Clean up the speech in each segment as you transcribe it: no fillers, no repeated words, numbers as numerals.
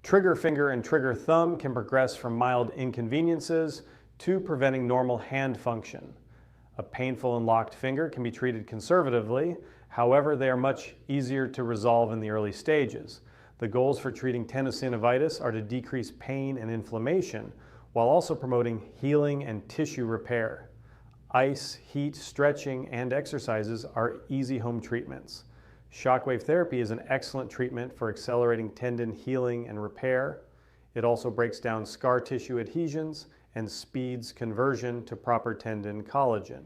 Trigger finger and trigger thumb can progress from mild inconveniences to preventing normal hand function. A painful and locked finger can be treated conservatively, however, they are much easier to resolve in the early stages. The goals for treating tenosynovitis are to decrease pain and inflammation, while also promoting healing and tissue repair. Ice, heat, stretching, and exercises are easy home treatments. Shockwave therapy is an excellent treatment for accelerating tendon healing and repair. It also breaks down scar tissue adhesions and speeds conversion to proper tendon collagen.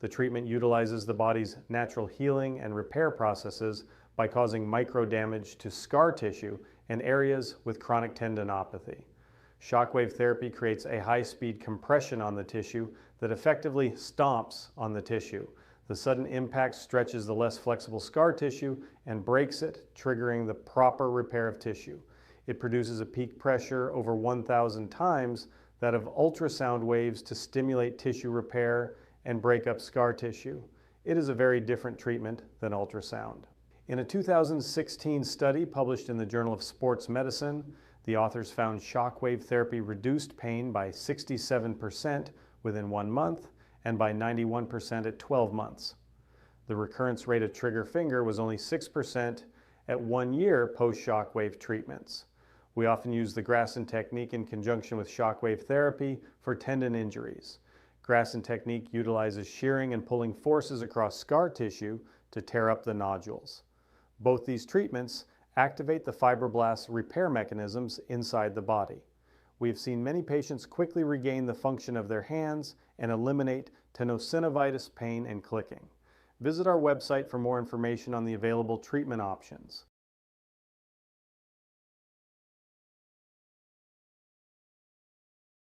The treatment utilizes the body's natural healing and repair processes by causing micro damage to scar tissue and areas with chronic tendinopathy. Shockwave therapy creates a high-speed compression on the tissue that effectively stomps on the tissue. The sudden impact stretches the less flexible scar tissue and breaks it, triggering the proper repair of tissue. It produces a peak pressure over 1,000 times that of ultrasound waves to stimulate tissue repair and break up scar tissue. It is a very different treatment than ultrasound. In a 2016 study published in the Journal of Sports Medicine, the authors found shockwave therapy reduced pain by 67% within 1 month and by 91% at 12 months. The recurrence rate of trigger finger was only 6% at 1 year post-shockwave treatments. We often use the Graston technique in conjunction with shockwave therapy for tendon injuries. Graston technique utilizes shearing and pulling forces across scar tissue to tear up the nodules. Both these treatments activate the fibroblast repair mechanisms inside the body. We have seen many patients quickly regain the function of their hands and eliminate tenosynovitis pain and clicking. Visit our website for more information on the available treatment options.